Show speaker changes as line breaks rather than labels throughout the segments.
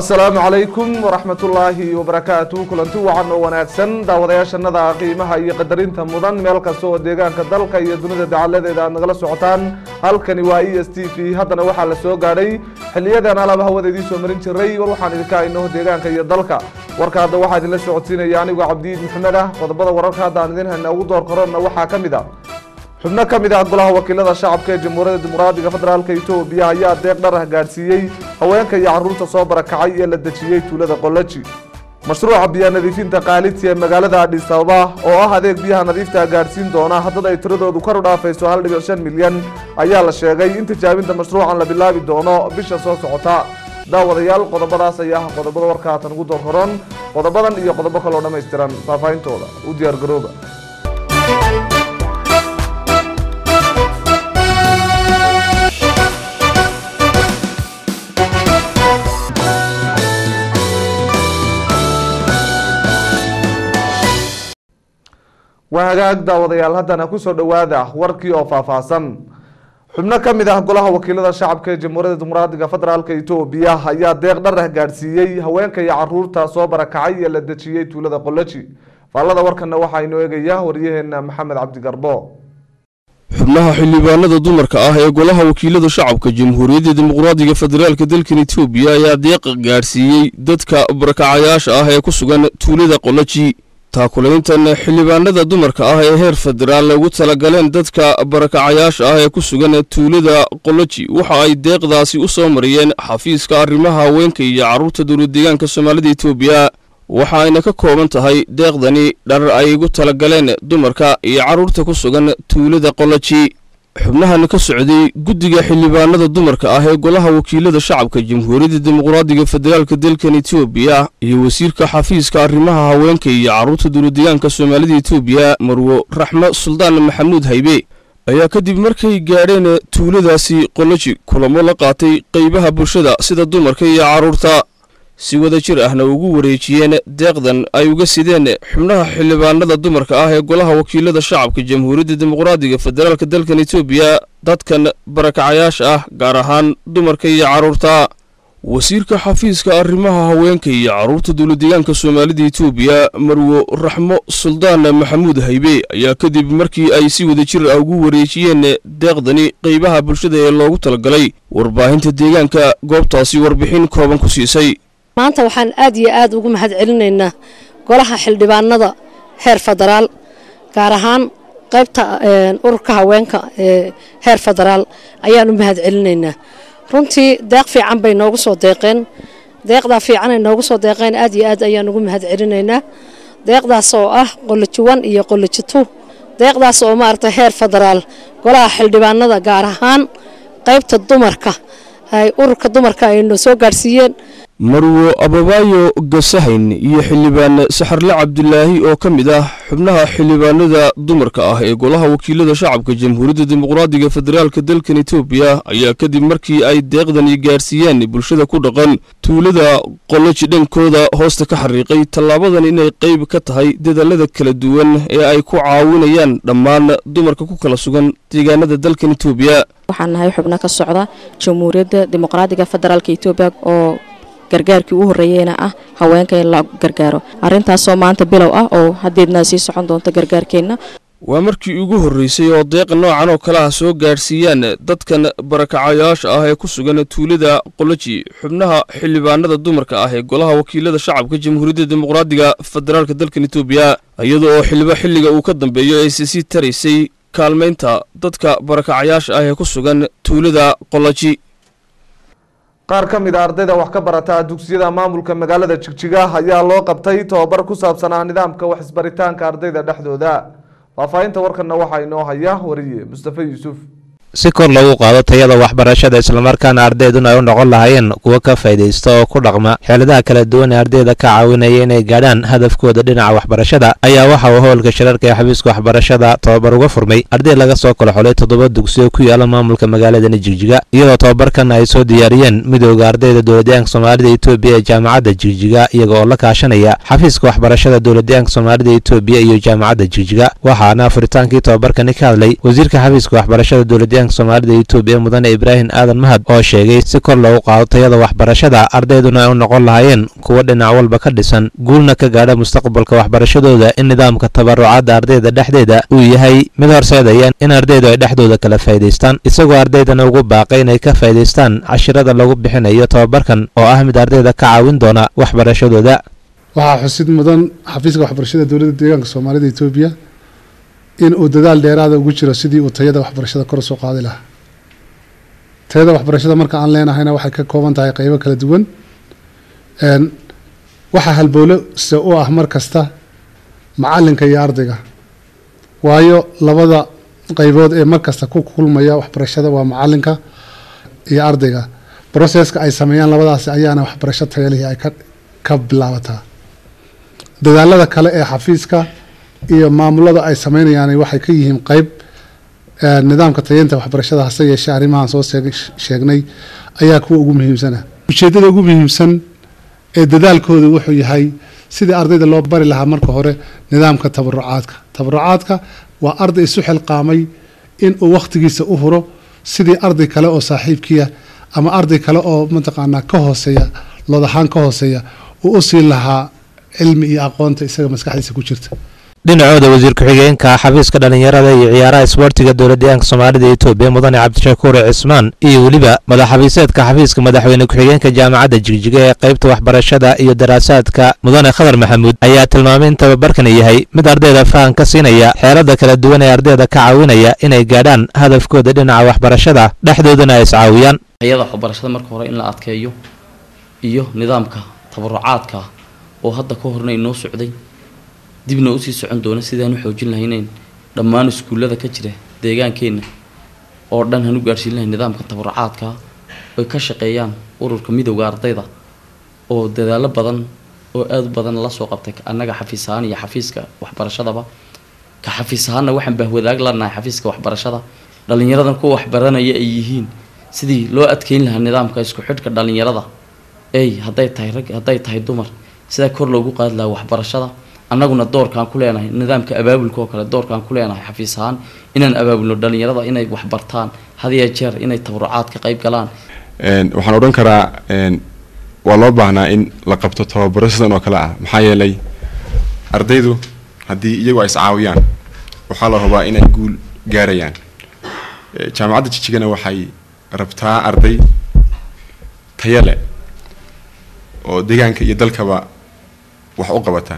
السلام عليكم ورحمة الله وبركاته كلنتو وعن وناكسن داودياشنada qiimaha iyo qadarinta mudan meel kasto oo deegaanka dalka iyo dunida dacaladeeda nagala socotaan halkani waa ESTV hadana waxa la soo gaaray xiliyadan alaba hawadeedii soo marin jiray waxaan idinka inoo deegaanka iyo dalka warka hadda waxa idin la socodsiinaya anigu Cabdiid Maxamed ah qodobada wararka hadda aan idin hayna ugu door qarona waxa kamid ah xubno kamid ah golaha wakiilada shacabka ee Jamhuuriyadda Dimuqraadiga Federaalka Itoobiya ayaa deeq dhar ah gaarsiiyay haweenka iyo carruurta soo barakacay ee la dajiyay tuulada Qolaji mashruuca biyaha nadiifinta qaaliti ee magaalada Addis Ababa oo ah adeeg biyaha nadiifta gaarsiin doona haddii ay tiradoodu kor u dhaafayso 1.5 milyan ayaa la sheegay in tijaabinta mashruucan la bilaabi doono bisha soo socota daawadayaal qodobadaas ayaa qodobada warkaatan ugu door qoran qodobadan iyo qodobo kale oo dhameystiran faahfaahintooda u diyaar garooba وهاجاك داوديال هدنا كسر دواده وركي أو فافاسن حبنا كم إذا قلها وكيلة الشعب كجمهورية الديمقراطية فدرالية إثيوبيا هيا ديق دره جارسيي هوين كي عرور تصوب ركعي للدشيي تولد قلتشي فالله دوركنا وحى إنه يجيه وريهن محمد عبد الجرباء
xubnaha xildhibaanada dumarka ah ee golaha wakiilada shacabka Jamhuuriyadda Dimuqraadiga Federaalka dalka Itoobiya ayaa deeq gaarsiiyay dadka barakacayaasha ah ee ku sugan tuulada Qolaji taakulayntan xildhibaanada dumarka ah ee heer federaal lagu talagaleen dadka barakacayaasha ah ee ku sugan tuulada Qolaji waxa ay deeqdaasi u soo mariyeen xafiiska arrimaha haweenka iyo carruurta dowladdeegaanka Soomaalida Itoobiya waxa ayna ka kooban tahay deeqdani dhar ay ugu talagaleen dumarka iyo carruurta ku sugan tuulada Qolaji xubnahan ka socday guddiga xildhibaanada dumarka ah ee golaha wakiilada shacabka Jamhuuriyadda Dimuqraadiga Federaalka dalka Itoobiya iyo wasiirka xafiiska arrimaha haweenka iyo carruurta dowladdeegaanka Soomaalida Itoobiya Marwo Raxmo Suldaan Maxamuud Haybe ayaa kadib markay gaareen tuuladaasi Qolaji kulamo la qaatay qaybaha bulshada sida dumarka iyo carruurta si wada jir ahna ugu wareejiyeen deeqdan ay uga sideen xubnaha xildhibaanada dumarka ah ee golaha wakiilada shacabka Jamhuuriyadda Dimuqraadiga Federaalka dalka Itoobiya dadkan barakacayaasha ah gaar ahaan dumarka iyo carruurta wasiirka xafiiska arrimaha haweenka iyo carruurta dowladdeegaanka Soomaalida Itoobiya Marwo Raxmo Suldaan Maxamuud Haybe ayaa kadib markii ay si wada jir ah ugu wareejiyeen deeqdani qaybaha bulshada ee loogu talagalay warbaahinta deegaanka goobtaasi warbixin kooban ku siisay
maanta waxaan aad iyo aad ugu mahad celinaynaa golaha xildhibaanada heer federaal gaar ahaan qaybta ururka haweenka ee heer federaal ayaan u mahad celinaynaa runtii deeq fiican bay noogu soo deeqeen deeqda fiican ay noogu soo deeqeen aad iyo aad ayaan ugu mahad celinaynaa deeqdaas oo ah Qolaji 1 iyo Qolaji 2 deeqdaas oo maartay heer federaal golaha xildhibaanada gaar ahaan qaybta dumarka ay ururka dumarka ay noo soo gaarsiiyeen
Marwo Ababayo Gasahayn iyo xildhibaan Saxarle Cabdulaahi oo kamid ah xubnaha xildhibaanada dumarka ah ee golaha wakiilada shacabka Jamhuuriyadda Dimuqraadiga Federaalka dalka Itoobiya ayaa kadib markii ay deeqdan gaarsiiyeen bulshada ku dhaqan tuulada Qolaji dhankooda hoosta ka xariiqay talaabadan inay qayb ka tahay dadaalada kala duwan ee ay ku caawinayaan dhammaan dumarka ku kala sugan deegaanada dalka Itoobiya
waxaan nahay xubno ka socda Jamhuuriyadda Dimuqraadiga Federaalka Itoobiya oo gargaarkii u horeeyayna ah haweenka in la gargaaro arintaas oo maanta bilow ah oo hadeedna sii socon doonto gargaarkeena
waa markii ugu horeysay oo deeq noocan oo kala soo gaarsiiyaan dadkan barakacayaasha ah ee ku sugan tuulada Qolaji xubnaha xildhibaanada dumarka ah ee golaha wakiilada shacabka Jamhuuriyadda Dimuqraadiga Federaalka dalka Itoobiya iyadoo xilliga uu ka dambeeyo ay si tarisay kaalmeynta dadka barakacayaasha ah ee ku sugan tuulada Qolaji
qaar ka mid ah ardayda wax ka barata dugsiyada maamulka magaalada Jigjiga ayaa loo qabtay tababar ku saabsan nidaamka wax isbaritaanka ardayda dhexdooda faafahinta warkana waxa inoo haya wariye Mustafa Yuusuf
si kor loogu qaado tayada waxbarashada isla markaana ardayduna ay u noqon lahaayeen kuwa ka faa'iideysta oo ku dhaqma xeeladaha kala duwan ee ardayda ka caawinaya inay gaadhaan hadafkooda dhinaca waxbarashada ayaa waxa uu howlka shirarka ee xafiiska waxbarashada tababar uga furmay arday laga soo kala xulay 7 dugsiyo ku yaala maamulka magaalada Jigjiga iyadoo tababarkan ay soo diyaariyeen midowga ardayda dowladdeegaanka Soomaalida Itoobiya ee jaamacadda Jigjiga iyaga oo la kaashanaya xafiiska waxbarashada dowladdeegaanka Soomaalida Itoobiya iyo jaamacadda Jigjiga waxaana furitaankii tababarkan ka hadlay wasiirka xafiiska waxbarashada dowladdeegaanka deegaanka soomaalida Itoobiya mudane Ibrahim Aadan Mahad oo sheegay si kor loogu qaado tayada waxbarashada ardayduna ay u noqon lahaayeen kuwa dhinac walba ka dhisan guulna ka gaadha mustaqbalka waxbarashadooda in nidaamka tabarucaadda ardayda dhexdeeda uu yahay mid horseedaya in ardaydu ay dhexdooda kala faa'iidaystaan isagoo ardaydana ugu baaqay inay ka faa'iidaystaan cashirada lagu bixinayo tababarkan oo ah mid ardayda ka caawin doona waxbarashadooda.
waxaa xusid mudan xafiiska waxbarashada dowladda deegaanka soomaalida Itoobiya in uu dadaal dheeraad ugu jiro sidii uu tayada waxbarashada kor u soo qaadi lahaa. tayada waxbarashada marka aan leenahayna waxay ka kooban tahay qaybo kala duwan. waxaa halbowle se u ah mar kasta macalinka iyo ardayga, waayo labada qaybood ee mar kasta ku kulmaya waxbarashada waa macalinka iyo ardayga. broseska ay sameeyaan labadaasi ayaana waxbarasho tayo leh ay ka bilaabataa. dadaalada kale ee xafiiska iyo maamulada ay sameynayaan waxay ka yihiin qayb nidaamka tayeynta waxbarashada. hase yeeshee arrimahan soo sheegnay ayaa kuwa ugu muhiimsana. ujeedada ugu muhiimsan ee dadaalkooda wuxuu yahay sidii ardayda loo bari lahaa marka hore nidaamka tabarucaadka waa arday isu xilqaamay in uu waqtigiisa u huro sidii arday kale oo saaxiibkiya ama arday kale oo mataqaanaa ka hooseeya loodahaan ka hooseeya uu u siin lahaa cilmi iyo aqoonta isaga maskaxdiisa ku jirta.
dhinacooda wasiir ku-xigeenka xafiiska dhalinyarada iyo ciyaaraha isboortiga dowladda deegaanka soomaalida Itoobiya mudane Cabdishakuur Cismaan iyo weliba madaxxafiiseedka xafiiska madaxweyne ku-xigeenka jaamacadda Jigjiga ee qaybta waxbarashada iyo daraasaadka mudane Khadar Maxamuud ayaa tilmaamay in tababarkan yahay mid ardayda faham ka siinaya xeelada kala duwan ee ardayda ka caawinaya inay gaadhaan hadafkooda dhinaca waxbarashada dhexdoodana ay iscaawiyaan.
tayada waxbarashada marka hore in la adkeeyo iyo nidaamka tabarucaadka oo hadda ka horna inoo socday dibna u sii socon doona sidaan u xoojin lahayn dhammaan iskuulada ka jira deegaankeena oo dhan hanu gaarsiin lahayn nidaamka tabarucaadka oo ka shaqeeyaan ururka midowga ardayda oo dadaalo badan oo aad u badan la soo qabtay annaga xafiisahan iyo xafiiska waxbarashadaba ka xafiisahanna waxaan bahwadaag lanahay xafiiska waxbarashada dhalinyaradan ku waxbaranaya ay yihiin sidii loo adkeyn lahaa nidaamka isku xidhka dhalinyarada hadday tahay rag hadday tahay dumar sida kor loogu qaadi lahaa waxbarashada. annaguna doorkaan ku leenahay nidaamka abaabulka oo kale doorkaan ku leenahay xafiis ahaan inaan abaabulno dhalinyarada inay wax bartaan had iyo jeer inay tabarucaad ka qayb galaan.
waxaan odhan karaa waa loo baahnaa in la qabto tababaro sidan oo kale ah maxaa yeelay ardaydu haddii iyagu ay iscaawiyaan waxaa la rabaa inay guul gaarayaan. jaamacadda Jijigana waxay rabtaa arday tayo leh oo deegaanka iyo dalkaba wax u qabata.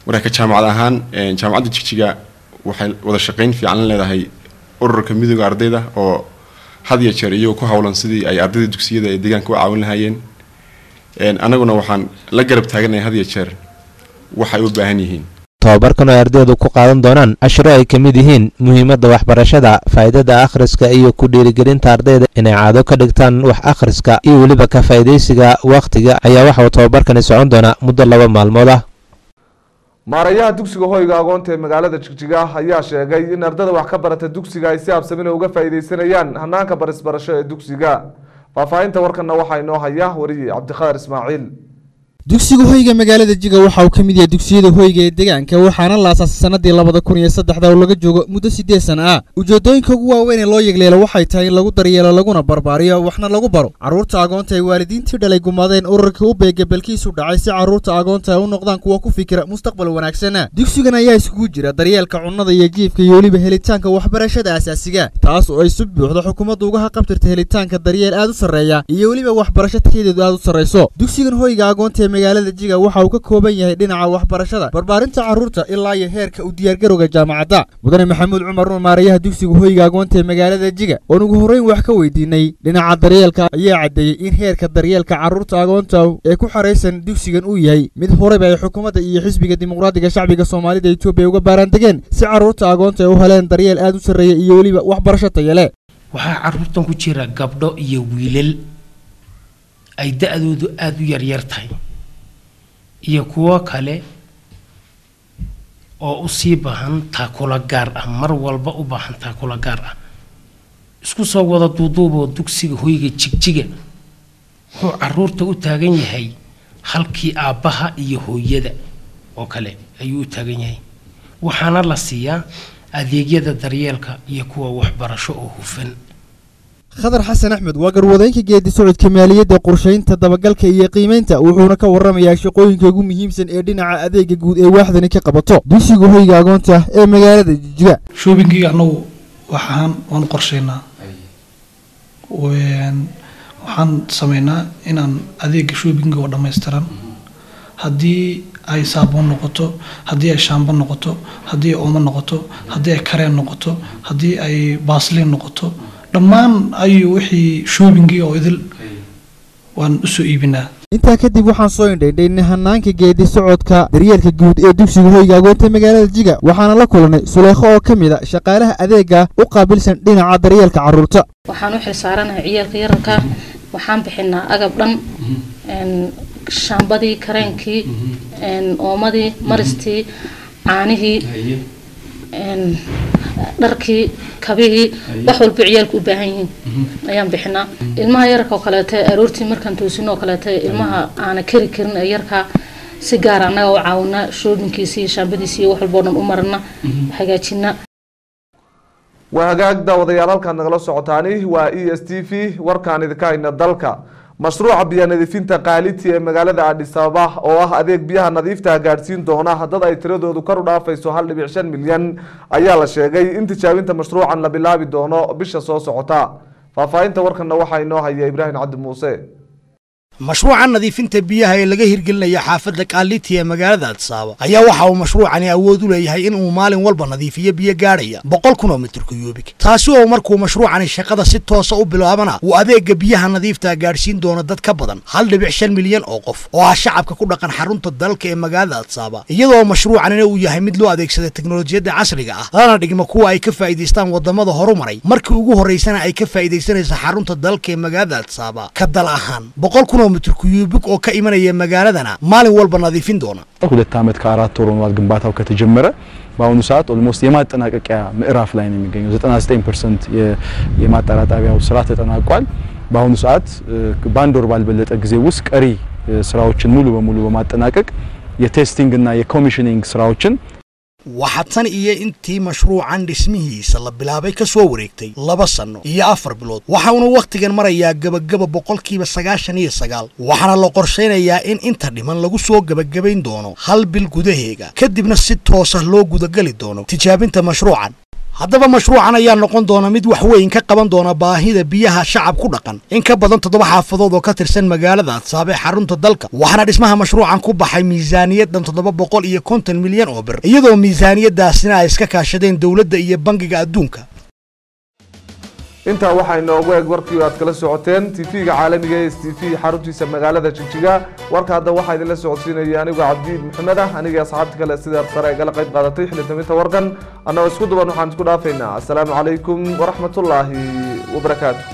marka jaamacad ahaan jaamacadda Jigjiga waxay wada shaqeyn fiican leedahay ururka midowga ardayda oo had iyo jeer iyagoo ku hawlan sidii ay ardayda dugsiyada ee deegaanka u caawin lahaayeen. anaguna waxaan la garab taaganahay had iyo jeer waxay u baahan yihiin.
tababarkan oo ardaydu ku qaadan doonaan cashiro ay ka mid yihiin muhiimadda waxbarashada, faa'iidada akhriska iyo ku dhiirigelinta ardayda inay caado ka dhigtaan wax akhriska iyo weliba ka faa'iidaysiga waqtiga ayaa waxa uu tababarkani socon doonaa muddo 2 maalmood ah.
maarayaha dugsiga hoyga agoonta ee magaalada Jigjiga ayaa sheegay in ardayda wax ka barata dugsiga ay si habsami uga faa'iideysanayaan hanaanka barisbarasho ee dugsiga. faafahinta warkana waxaa inoo haya wariye Cabdiqaadir Ismaaciil.
dugsiga hoyga magaalada Jigjiga waxa uu kamid yahay dugsiyada hoyga ee deegaanka waxaana la aasaasay sanadii 2003 oo laga joogo muddo 8 sano ah. ujeedooyinka ugu waaweyn ee loo yegleelo waxay tahay in lagu daryeelo laguna barbaariyo waxna lagu baro carruurta agoonta ay waalidiintii dhalay gumaadeen ururka u beega balkiisu dhacay si carruurta agoonta ay u noqdaan kuwa ku fikira mustaqbal wanaagsan. dugsigan ayaa isugu jira daryeelka cunnada iyo jiifka iyo weliba helitaanka waxbarashada asaasiga taas oo ay si buuxda xukuumaddu uga qabtirtay helitaanka daryeel aad u sareeya iyo weliba waxbarasho tayadeedu aad u sareyso. dugsigan hoyga agoonta magaalada Jigjiga waxa uu ka kooban yahay dhinaca waxbarashada barbaarinta carruurta ilaa iyo heerka u diyaar garowga jaamacadda. mudane Maxamuud Cumar maarayaha dugsiga hoyga agoonta magaalada Jigjiga oo ugu horeyn wax ka weydiinay dhinaca daryeelka ayaa cadeeyay in heerka daryeelka carruurta agoonta ee ku xareysan dugsigan uu yahay mid horeba ay xukuumadda iyo xisbiga dimuqraadiga shacbiga Soomaalida Itoobiya uga baaran degeen si carruurta agoonta ay u helaan daryeel aad u sareeya iyo weliba waxbarasho tayo leh.
waxa carruurtan ku jira gabdho iyo wiilal ay da'doodu aad u yar tahay iyo kuwa kale oo u sii baahan taakula gaar ah mar walba u baahan taakula gaar ah. isku soo wada duuduuboo dugsiga hoyga Jigjiga wuxuu carruurta u taagan yahay halkii aabbaha iyo hooyada oo kale ayuu u taagan yahay waxaana la siiyaa adeegyada daryeelka iyo kuwa waxbarasho oo hufan.
khadar xasan axmed waa garwadeenka geedi socodka maaliyadda qorshaynta dabagalka iyo qiimeynta wuxuuna ka warramayaa shaqooyinka ugu muhiimsan ee dhinaca adeega guud ee waaxdani ka qabato dugsiga hoyga agoonta ee magaalada Jigjiga.
shoppingiga anagu waan qorsheynaa waxaan sameynaa inaan adeega shoppingiga oo dhammaystiran haddii ay saabuun noqoto haddii ay shaambo noqoto haddii ay oomo noqoto haddii ay kareen noqoto haddii ay baasliin noqoto dhammaan ayuu wixii shoppingiga oo idil waan u soo iibinaa.
intaa kadib waxaan soo indhaynay hanaanka geedi socodka daryeelka guud ee dugsiga hoyga agoonta magaalada Jigjiga waxaana la kulanay Suleekho oo kamid ah shaqaalaha adeega u qaabilsan dhinaca daryeelka carruurta.
waxaan u xilsaaranahay ciyaalka yararka waxaan bixinaa agab dhan shaambadii kareenkii oomadii maristii caanihii dharkii kabihii wax walba ciyaalku u baahan yihiin ayaan bixinaa. ilmaha yararka oo kaleeto aroortii markaan toosin oo kaleeto ilmaha aan kari karin ee yarka si gaar ah anaga u caawinaa shoppingkiisa iyo shaambadiisa iyo wax walba oo dhan u marna hagaajina.
waa hagaag daawadayaal halkaan nagala socotaani waa ESTV warkaan idinka hayna dalka. mashruuca biyaha nadiifinta qaaliti ee magaalada Addis Ababa oo ah adeeg biyaha nadiifta gaarsiin doona dad ay tiradoodu kor u dhaafayso 1.5 milyan ayaa la sheegay in tijaabinta mashruucan la bilaabi doono bisha soo socota. faahfaahinta warkana waxaa inoo haya Ibrahim Cabdi Muuse.
mashruuca nadiifinta biyaha ee laga hirgelinayo xaafadda Qaaliti ee magaalada Addis Ababa ayaa waxa uu mashruucani awood u leeyahay in uu maalin walba nadiifiyo biyo gaaraya 100 kilomitir kuubik taasi oo markuu mashruucani shaqada si toos ah u bilaabana uu adeega biyaha nadiifta gaarsiin doono dad ka badan 1.5 milyan oo qof oo ah shacabka ku dhaqan xarunta dalka ee magaalada Addis Ababa iyadoo mashruucani uu yahay mid loo adeegsado teknoolajiyada casriga ah lana dhigmo kuwa ay ka faa'iideystaan wadamada horumaray markii ugu horeysana ay ka faa'iideysanaysa xarunta dalka ee magaalada Addis Ababa ka dal ahaan 100 kilomitir kuubik oo ka imanaya magaaladana maalin walba nadiifin doona.
ሁለት ዓመት ከ4 ወር ሆኗል ግንባታው ከተጀመረ በአሁኑ ሰዓት ኦልሞስት የማጠናቀቂያ ምዕራፍ ላይ ነው የሚገኘው 99% የማጣራጣቢያው ስራ ተጠናቋል። በአሁኑ ሰዓት በአንድ ወር ባልበለጠ ጊዜ ውስጥ ቀሪ ስራዎችን ሙሉ በሙሉ በማጠናቀቅ የቴስቲንግ እና የኮሚሽኒንግ ስራዎችን
waxaan iyo intii mashruucan dhismihiisa la bilaabay ka soo wareegtay 2 sano iyo 4 bilood waxa uu waqtigan marayaa gabagaba 99% waxaana la qorsheynayaa in inta dhiman lagu soo gabagabayn doono hal bil gudaheega kadibna si toos ah loo gudagali doono tijaabinta mashruucan. haddaba mashruucan ayaa noqon doona mid wax weyn ka qaban doona baahida biyaha shacab ku dhaqan in ka badan 7 xaafadood oo ka tirsan magaalada Addis Ababa ee xarunta dalka waxaana dhismaha mashruucan ku baxay miisaaniyad dhan 750 milyan oo bir iyadoo miisaaniyadaasina ay iska kaashadeen dawladda iyo bangiga adduunka.
inta waxa inoogu eeg warkii aad kala socoteen TV-ga caalamiga ee STV xaruntiisa magaalada Jigjiga warka hadda waxa idin la socodsiinaya anigu Cabdi Maxamed aniga asxaabta kale sida sare ay qayb qaadatay xilitaminta warkan anna isku duban waxaan isku dhaafaynaa. Assalaamu calaykum wa rahmatullaahi wa barakaatuh.